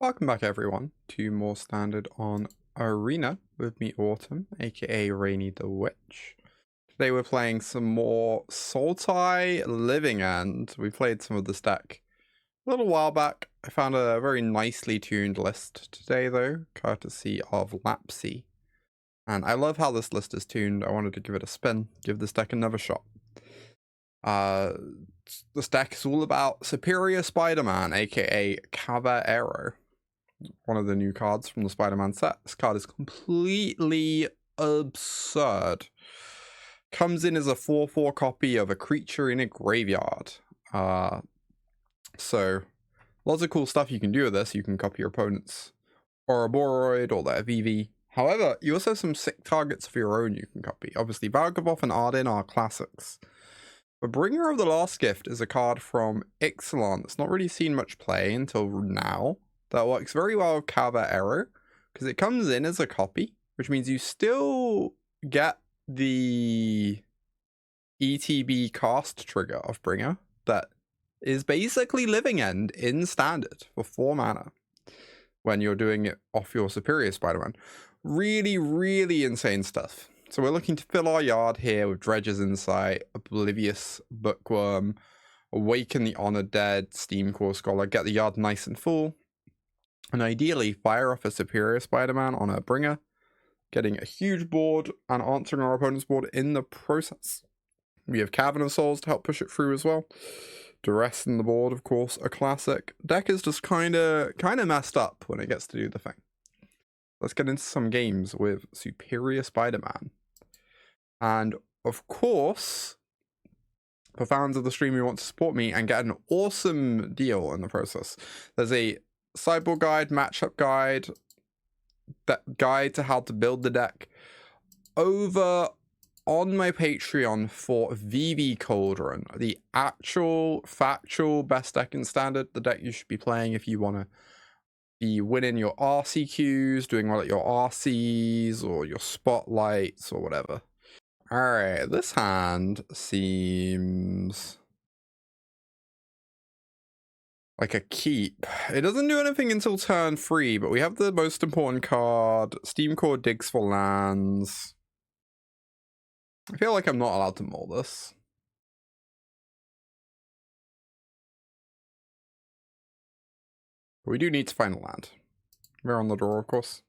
Welcome back everyone to more Standard on Arena with me Autumn, aka Rainy the Witch. Today we're playing some more Sultai Living End. We played some of this deck a little while back. I found a very nicely tuned list today though, courtesy of Lapsy. And I love how this list is tuned. I wanted to give it a spin, give this deck another shot. This deck is all about Superior Spider-Man, aka Kavaero. One of the new cards from the Spider-Man set. This card is completely absurd. Comes in as a 4/4 copy of a creature in a graveyard. So lots of cool stuff you can do with this. You can copy your opponent's Ouroboros or their VV. However, you also have some sick targets of your own you can copy. Obviously, Valgavoth and Ardyn are classics. But Bringer of the Last Gift is a card from Ixalan that's not really seen much play until now. That works very well with Kavaero, because it comes in as a copy, which means you still get the ETB cast trigger of Bringer that is basically Living End in Standard for 4 mana when you're doing it off your Superior Spider-Man. Really, really insane stuff. So we're looking to fill our yard here with Dredger's Insight, Oblivious Bookworm, Awaken the Honored Dead, Steamcore Scholar, get the yard nice and full. And ideally, fire off a Superior Spider-Man on a Bringer, getting a huge board and answering our opponent's board in the process. We have Cavern of Souls to help push it through as well. Duress in the board, of course, a classic. Deck is just kind of messed up when it gets to do the thing. Let's get into some games with Superior Spider-Man. And, of course, for fans of the stream who want to support me and get an awesome deal in the process, there's a sideboard guide, matchup guide, that guide to how to build the deck over on my Patreon for VV Cauldron, the actual factual best deck in Standard, the deck you should be playing if you want to be winning your RCQs, doing well at your RCs or your spotlights or whatever. Alright, this hand seems like a keep. It doesn't do anything until turn 3, but we have the most important card. Steamcore digs for lands. I feel like I'm not allowed to mull this. But we do need to find a land. We're on the draw, of course.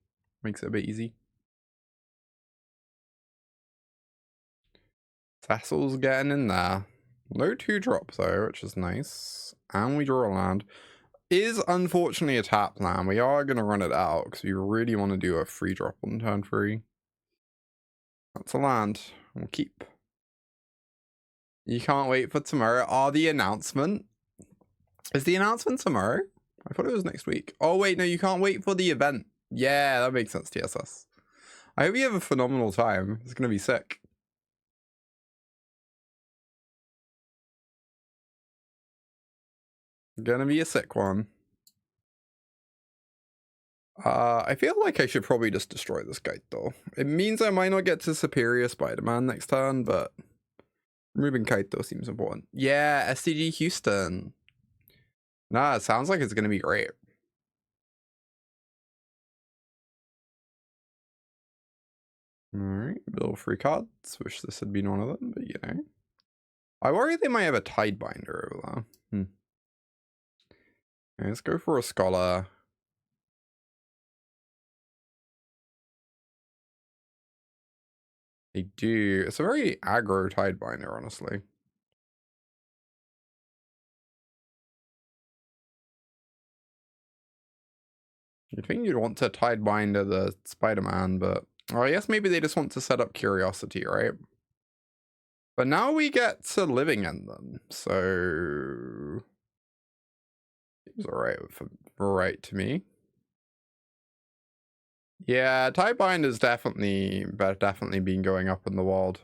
Makes it a bit easy. Tassel's getting in there. No 2-drop though, which is nice. And we draw a land. Is unfortunately a tap land. We are going to run it out because we really want to do a free drop on turn 3. That's a land. We'll keep. You can't wait for tomorrow. Oh, the announcement. Is the announcement tomorrow? I thought it was next week. Oh, wait, no, you can't wait for the event. Yeah, that makes sense, TSS. I hope you have a phenomenal time. It's going to be sick. Gonna be a sick one. I feel like I should probably just destroy this guy though. It means I might not get to Superior Spider-Man next turn, but removing Kaito seems important. Yeah, STG Houston. Nah, it sounds like it's gonna be great. Alright, build free cards. Wish this had been one of them, but you know. I worry they might have a Tidebinder over there. Okay, let's go for a Scholar. They do. It's a very aggro Tidebinder, honestly. You'd think you'd want to Tidebinder the Spider-Man, but well, I guess maybe they just want to set up Curiosity, right? But now we get to Living End them, so seems alright to me. Yeah, Tidebinder's definitely been going up in the wild.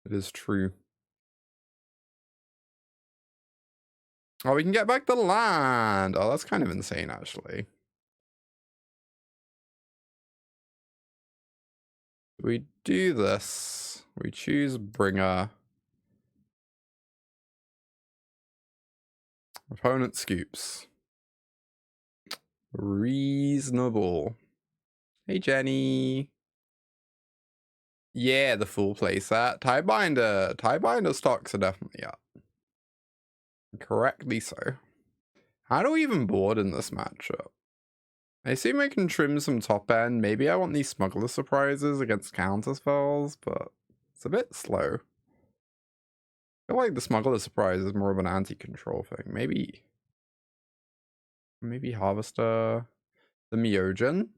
It is true. Oh, we can get back the land. Oh, that's kind of insane, actually. We do this. We choose Bringer. Opponent scoops. Reasonable. Hey, Jenny. Yeah, the full playset. Tiebinder stocks are definitely up. Correctly so. How do we even board in this matchup? I assume I can trim some top end. Maybe I want these Smuggler surprises against counter spells, but it's a bit slow. I feel like the Smuggler surprise is more of an anti-control thing. Maybe Harvester. The Myojin.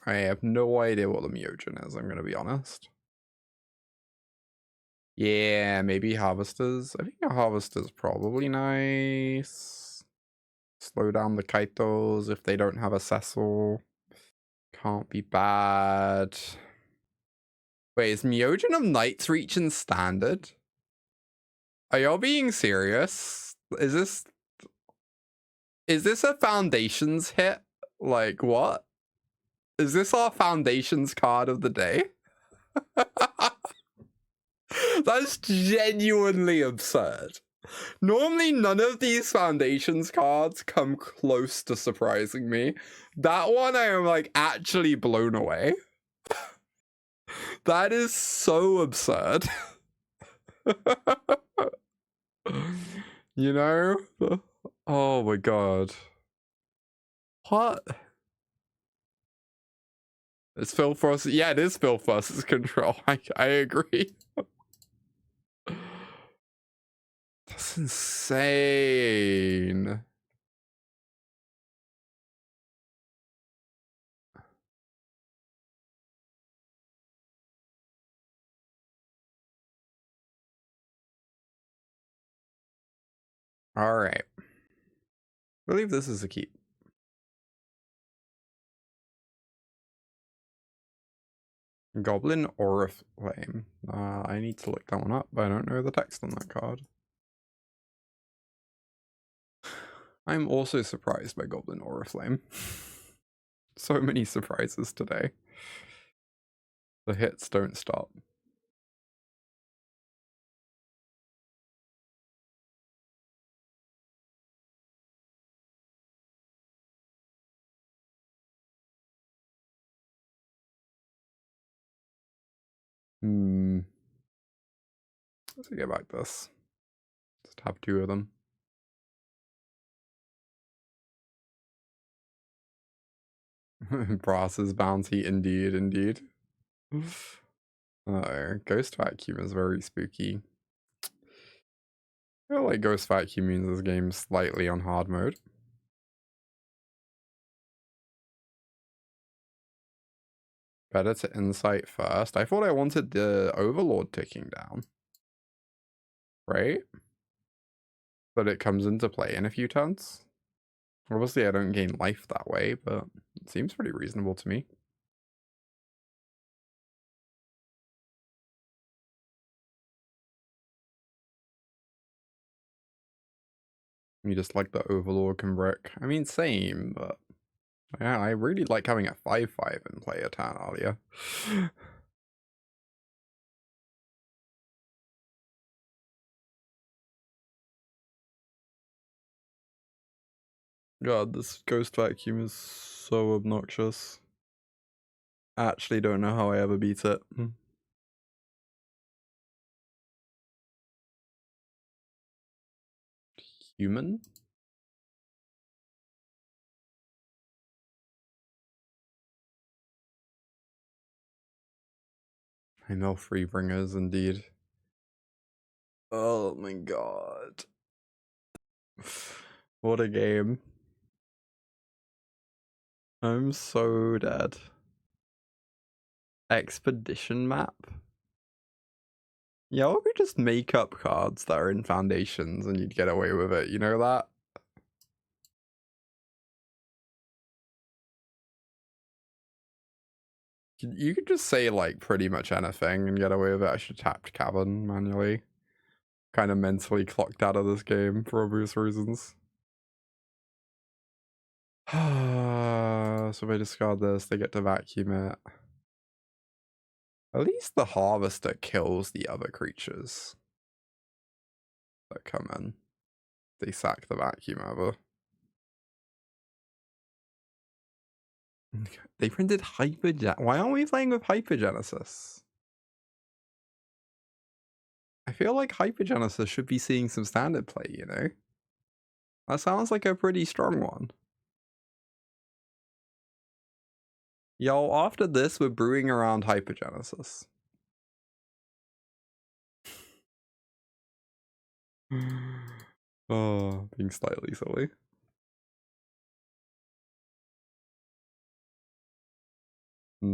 I have no idea what the Myojin is, I'm going to be honest. Yeah, maybe Harvesters. I think a Harvester's probably nice. Slow down the Kaitos if they don't have a Cecil. Can't be bad. Wait, is Myojin of Night's Reach in standard? Are y'all being serious? Is this a Foundations hit? Like, what? Is this our Foundations card of the day? That's genuinely absurd. Normally, none of these Foundations cards come close to surprising me. That one, I am, like, actually blown away. That is so absurd. You know? Oh my god. What? It's Phil Frost. Yeah, it is Phil Frost's control. I agree. That's insane. All right. I believe this is a keep. Goblin Oriflame. I need to look that one up, but I don't know the text on that card. I'm also surprised by Goblin Oriflame. So many surprises today. The hits don't stop. Let's get back this. Just have two of them. Brass's bounty, indeed. Ghost Vacuum is very spooky. I feel like Ghost Vacuum means this game's slightly on hard mode. Better to Insight first. I thought I wanted the Overlord ticking down. Right? But it comes into play in a few turns. Obviously, I don't gain life that way, but it seems pretty reasonable to me. You just like the Overlord can brick. I mean, same, but yeah, I really like having a 5/5 in play a turn earlier. God, this Ghost Vacuum is so obnoxious. Actually don't know how I ever beat it. Human? I know Freebringers, indeed. Oh my god. What a game. I'm so dead. Expedition map? Yeah, what if we just make up cards that are in Foundations and you'd get away with it, you know that? You could just say, like, pretty much anything and get away with it. I should have tapped Cavern manually. Kind of mentally clocked out of this game for obvious reasons. So if I discard this, they get to vacuum it. At least the Harvester kills the other creatures that come in. they sack the vacuum ever. They printed Hypergen. Why aren't we playing with Hypergenesis? I feel like Hypergenesis should be seeing some standard play, you know? That sounds like a pretty strong one. Yo, after this, we're brewing around Hypergenesis. Oh, being slightly silly. I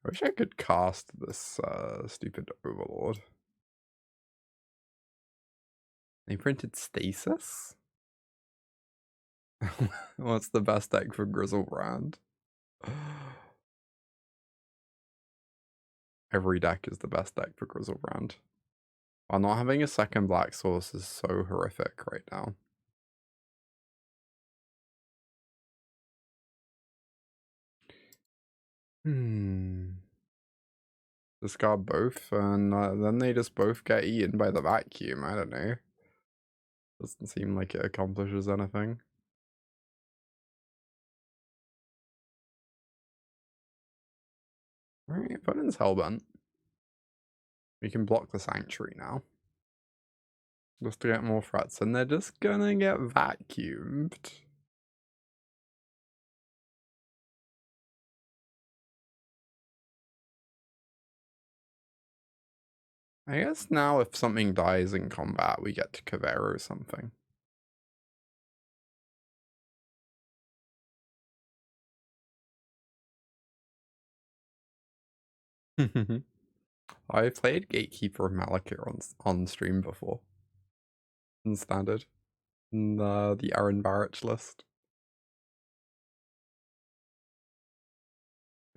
wish I could cast this stupid Overlord. They printed Stasis? What's the best deck for Grizzlebrand? Every deck is the best deck for Grizzlebrand. While not having a second black source is so horrific right now. Discard both, and then they just both get eaten by the vacuum. I don't know. Doesn't seem like it accomplishes anything. Alright, opponent's Hellbent. We can block the Sanctuary now. Just to get more threats, and they're just gonna get vacuumed. I guess now if something dies in combat, we get to Kavaero something. I played Gatekeeper of Malakir on stream before. In Standard. In the Aaron Barrett list.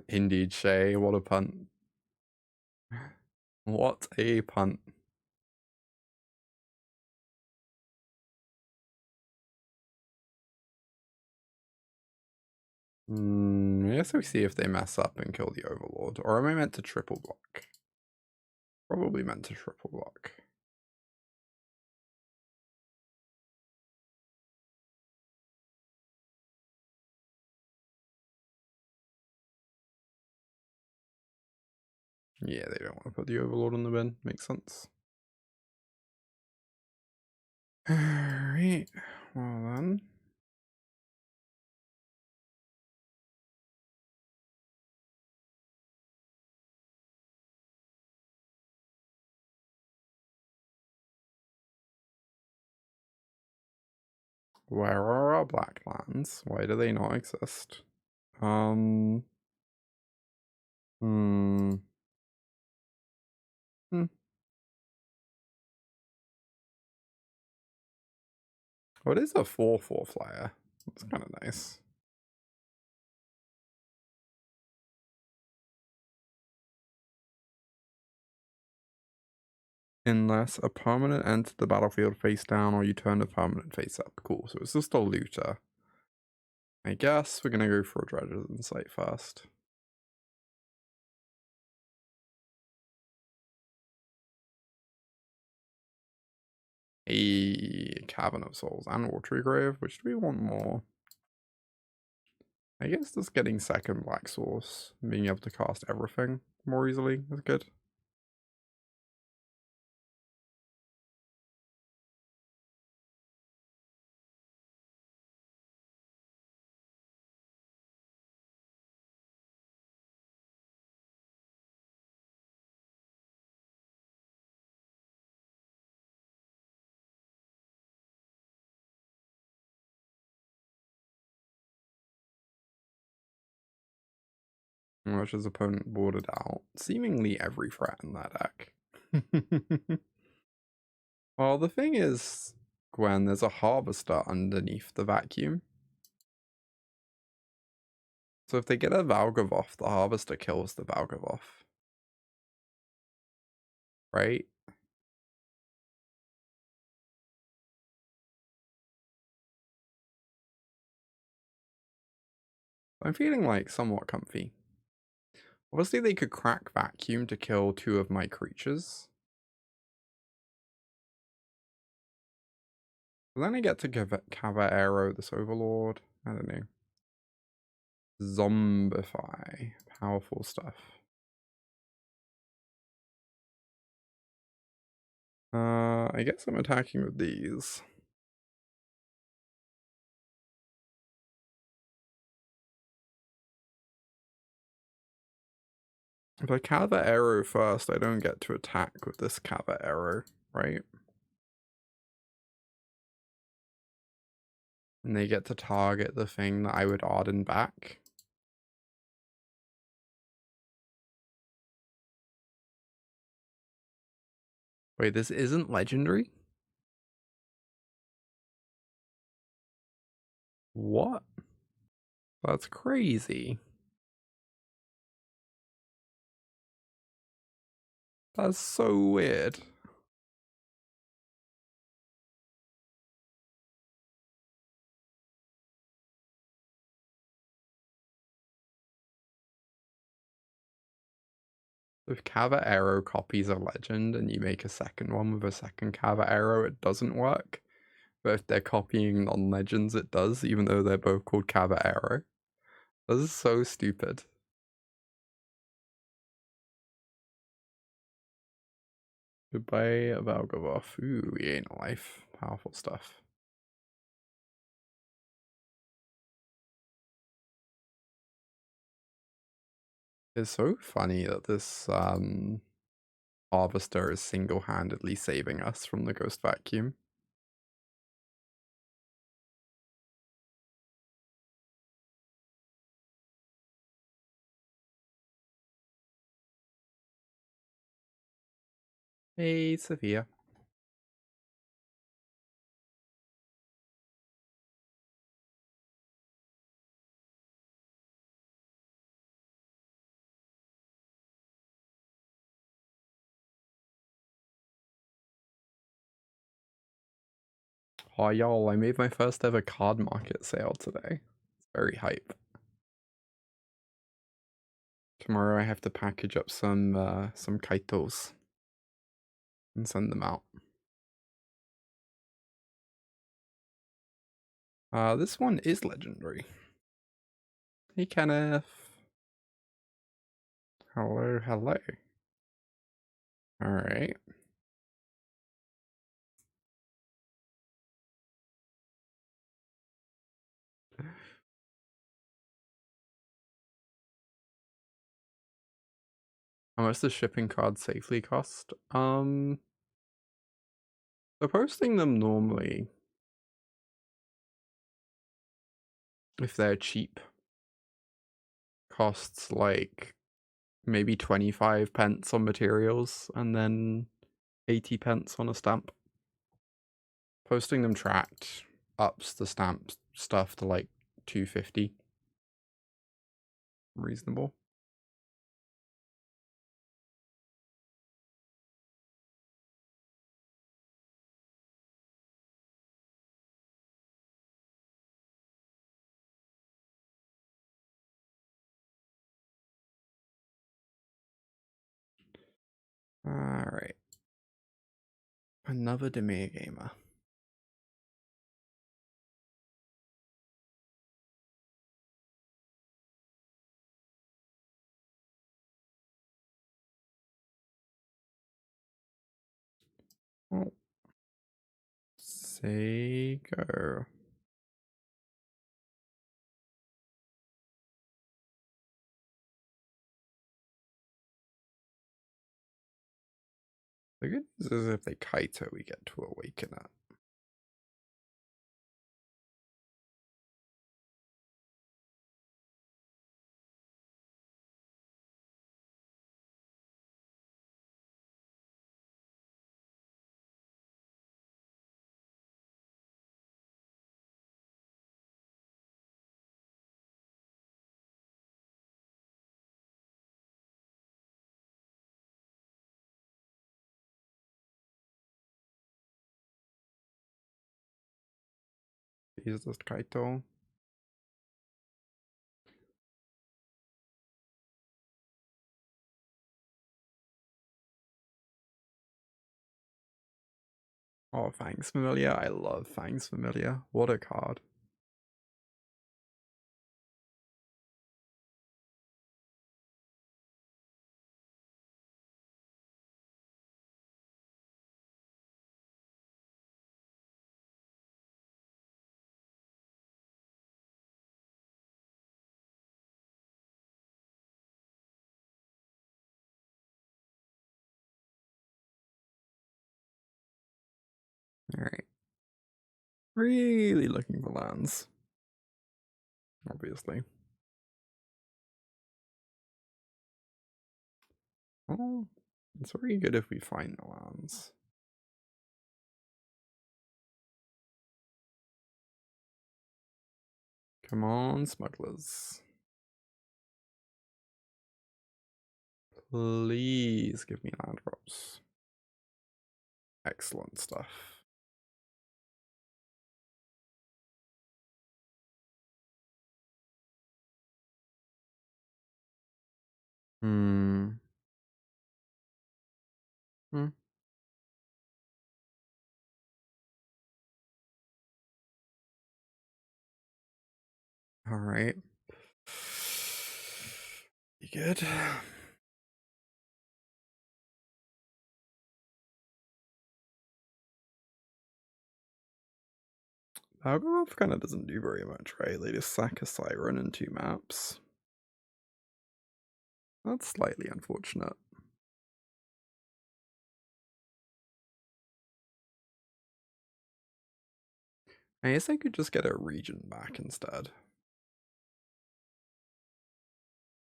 Indeed, Shay, what a punt. What a punt. I guess we see if they mess up and kill the Overlord. Or am I meant to triple block? Probably meant to triple block. Yeah, they don't want to put the Overlord on the bin. Makes sense. Alright, well then. Where are our black lands? Why do they not exist? What is a 4/4 flyer? That's kind of nice. Unless a permanent enters the battlefield face down or you turn the permanent face up. Cool, so it's just a looter. I guess we're gonna go for a Dredger's Insight first. A Cavern of Souls and Watery Grave. Which do we want more? I guess just getting second black source, being able to cast everything more easily is good. Which his opponent boarded out seemingly every threat in that deck. Well, the thing is, Gwen, there's a Harvester underneath the vacuum. So if they get a Valgavoth, the Harvester kills the Valgavoth. Right? I'm feeling like somewhat comfy. Obviously they could crack vacuum to kill 2 of my creatures. Then I get to give it Kavaero, this Overlord. I don't know. Zombify. Powerful stuff. I guess I'm attacking with these. If I Kavaero first, I don't get to attack with this Kavaero, right? And they get to target the thing that I would Ardyn back. Wait, this isn't legendary? What? That's crazy. That's so weird. If Kavaero copies a legend and you make a second one with a second Kavaero, it doesn't work. But if they're copying non-legends, it does, even though they're both called Kavaero. This is so stupid. Goodbye, Valgavoth. Ooh, he ain't life. Powerful stuff. It's so funny that this Harvester is single-handedly saving us from the Ghost Vacuum. Hey, Sophia. Oh, y'all, I made my first ever card market sale today. It's very hype. Tomorrow I have to package up some kaitos and send them out. This one is legendary. Hey, Kenneth. Hello, hello. Alright. How much does shipping cards safely cost? So posting them normally, if they're cheap, costs like maybe 25 pence on materials and then 80 pence on a stamp. Posting them tracked ups the stamp stuff to like 250. Reasonable. Alright. Another Demir Gamer. Oh. Say go. The good news is if they Kaito, we get to Awaken it. He's just Kaito. Oh, Fang's Familiar. I love Fang's Familiar. What a card. Alright. Really looking for lands. Obviously. Oh, it's very good if we find the lands. Come on, smugglers. Please give me land drops. Excellent stuff. Hmm. Hmm. Alright. You good? Valgavoth kind of doesn't do very much, right? They just sack a Siren and 2 maps. That's slightly unfortunate. I guess I could just get a Regent back instead.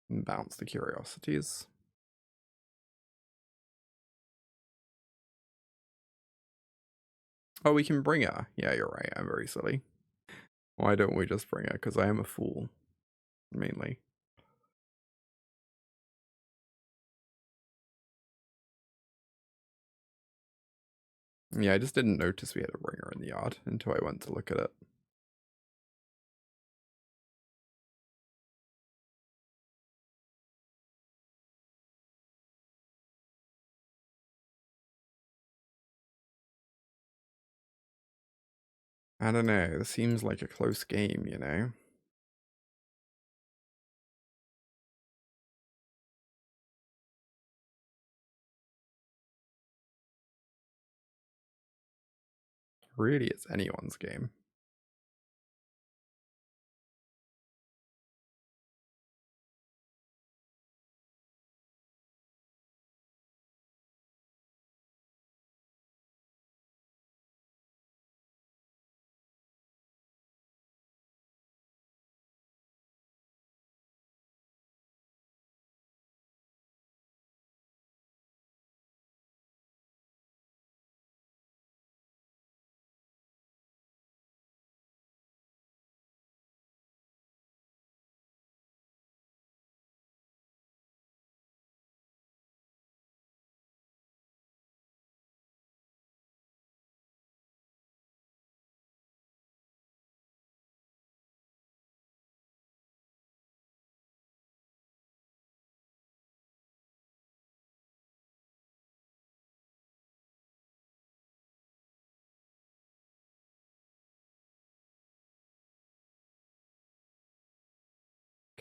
And bounce the Curiosities. Oh, we can bring her. Yeah, you're right. I'm very silly. Why don't we just bring her? Because I am a fool. Mainly. Yeah, I just didn't notice we had a bringer in the yard until I went to look at it. I don't know, this seems like a close game, you know? Really, it's anyone's game.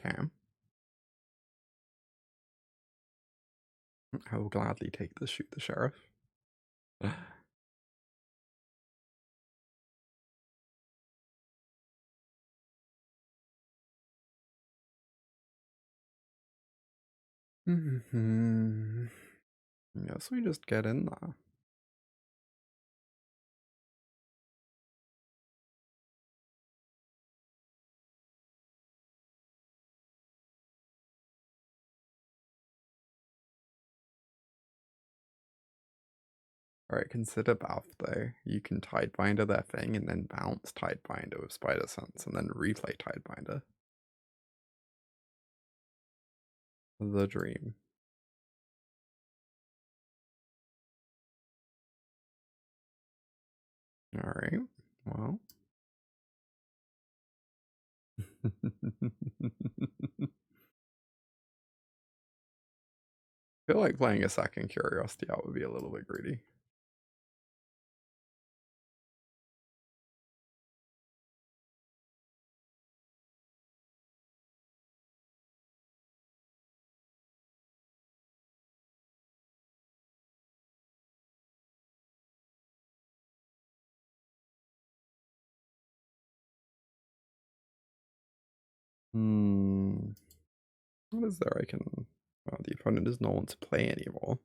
Okay. I will gladly take this shoot the sheriff. Yes, we just get in there. Alright, consider Bath though. You can Tidebinder their thing and then bounce Tidebinder with Spider Sense and then replay Tidebinder. The dream. Alright, well. I feel like playing a second Curiosity out would be a little bit greedy. What is there I can... Well, the opponent does not want to play anymore.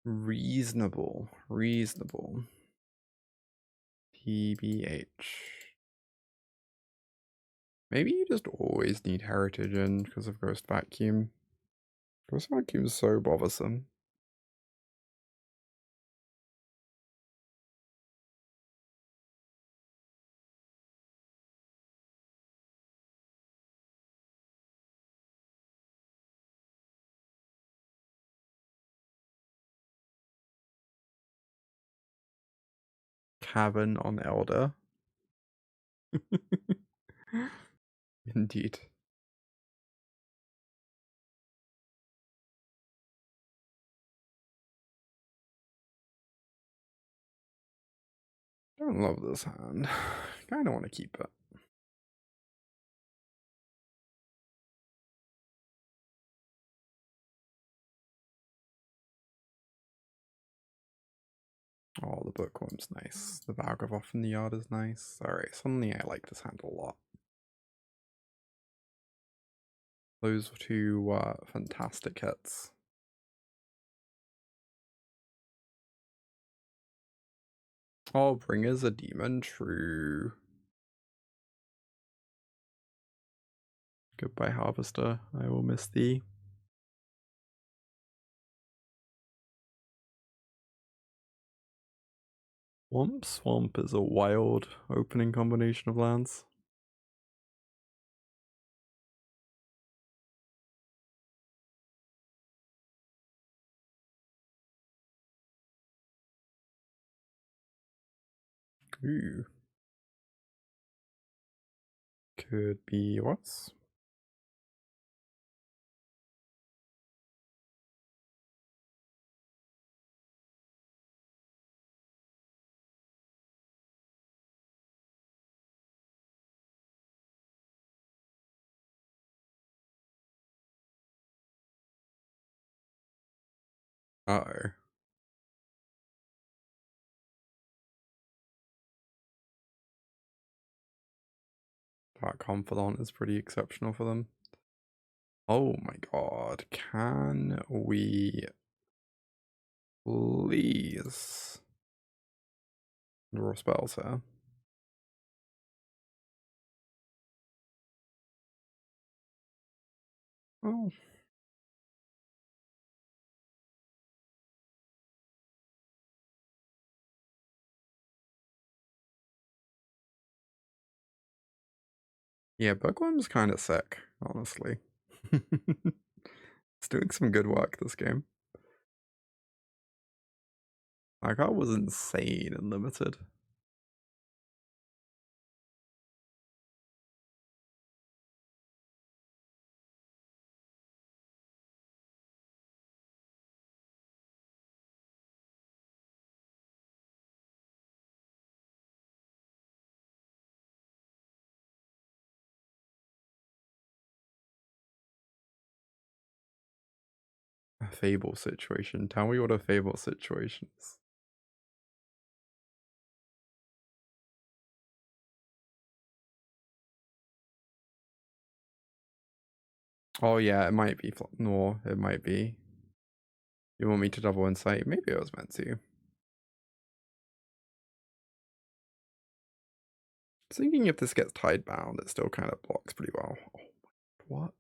Reasonable. TBH. Maybe you just always need Heritage in because of Ghost Vacuum. Ghost Vacuum is so bothersome. Cavern on Elder. Indeed. I don't love this hand. Kinda want to keep it. Oh, the Bookworm's nice. The Valgavoth in the yard is nice. Alright, suddenly I like this hand a lot. Those were two fantastic hits. Oh, Bringer's a demon, true. Goodbye, Harvester. I will miss thee. Swamp is a wild opening combination of lands. Ooh. Could be what? Uh-oh. That Confidant is pretty exceptional for them. Oh my god. Can we please draw spells here? Oh. Yeah, Bookworm's kind of sick, honestly. It's doing some good work this game. That card was insane and limited. A Fable situation. Tell me what a Fable situation is. Oh yeah, it might be. No, it might be. You want me to double insight? Maybe I was meant to. Thinking if this gets tidebound, it still kind of blocks pretty well. Oh, what?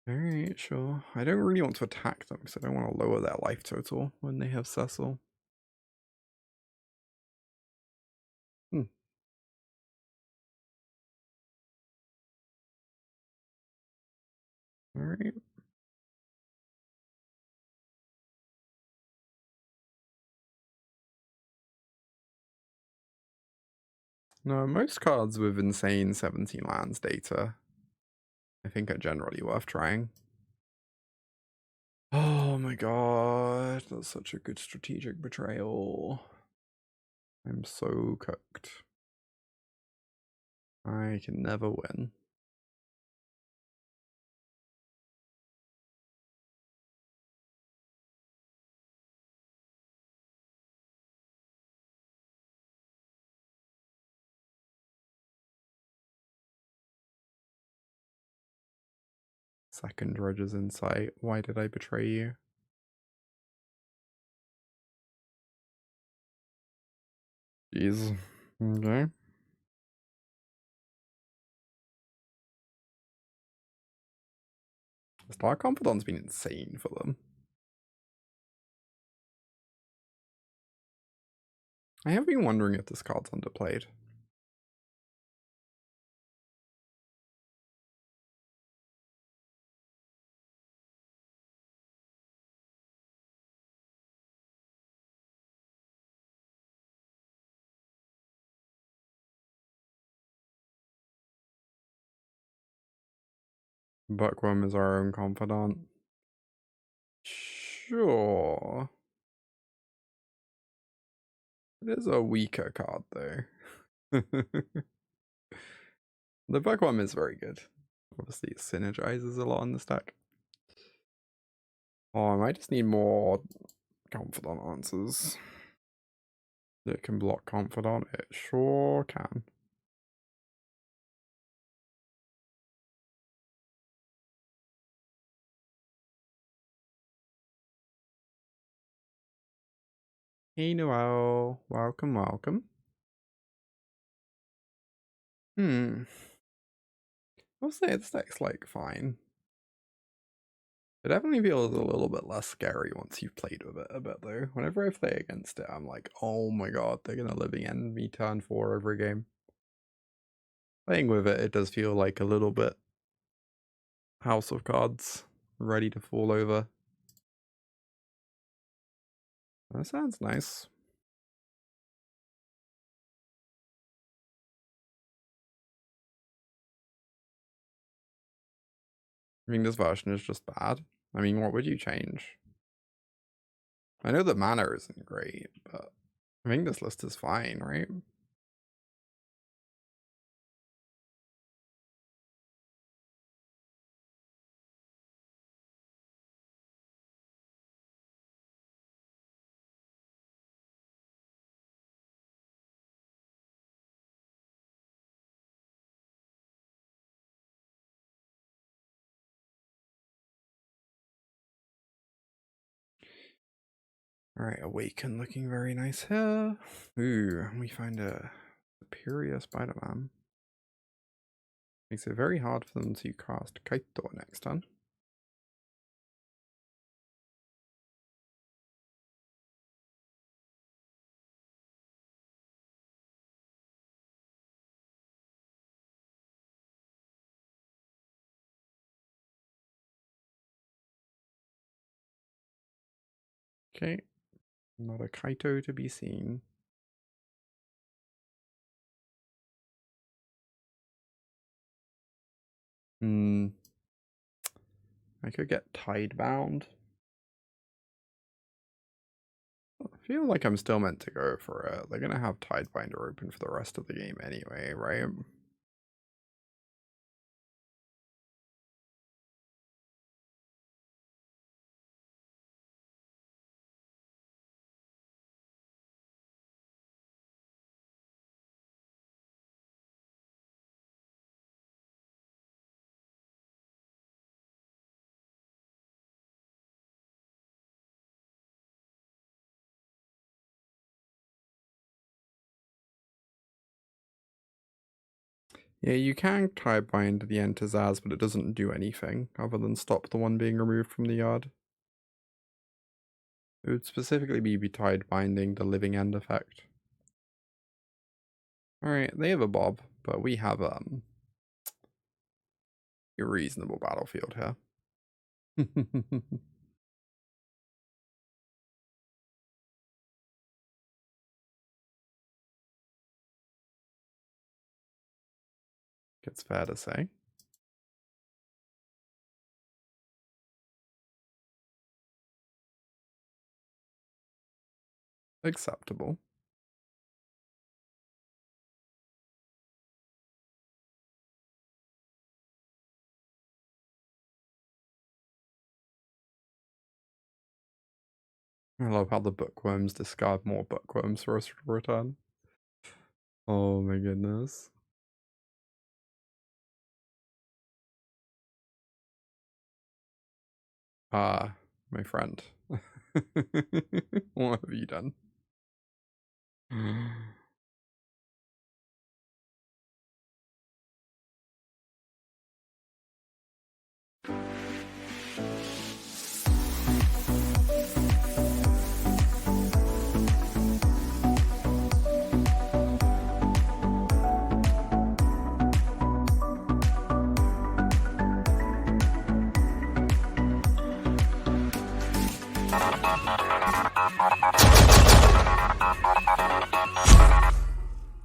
Alright, sure. I don't really want to attack them because I don't want to lower their life total when they have Cecil. Alright. No, most cards with insane 17 lands data I think are generally worth trying. Oh my god, that's such a good strategic betrayal. I'm so cooked. I can never win. Second Dredger's Insight. Why did I betray you? Jeez. Okay. Star Confidant's been insane for them. I have been wondering if this card's underplayed. Bookworm is our own confidant. Sure. It is a weaker card, though. The Bookworm is very good. Obviously, it synergizes a lot on this deck. Oh, I might just need more confidant answers. It can block confidant. It sure can. Hey, Noel. Welcome, welcome. I'll say this deck's like fine. It definitely feels a little bit less scary once you've played with it a bit, though. Whenever I play against it, I'm like, oh my god, they're gonna living end me turn 4 every game. Playing with it, it does feel like a little bit House of Cards, ready to fall over. That sounds nice. I mean, this version is just bad. I mean, what would you change? I know the mana isn't great, but I think this list is fine, right? Alright, Awaken looking very nice here. Ooh, we find a superior Spider-Man. Makes it very hard for them to cast Kaito next turn. Okay, not a Kaito to be seen. I could get Tidebound. I feel like I'm still meant to go for it. They're gonna have Tidebinder open for the rest of the game anyway, right? Yeah, you can Tidebind the Enter Zaz, but it doesn't do anything other than stop the one being removed from the yard. It would specifically be Tidebinding the Living End effect. Alright, they have a Bob, but we have a reasonable battlefield here. It's fair to say. Acceptable. I love how the bookworms discard more bookworms for us to return. Oh my goodness. Ah, my friend. What have you done?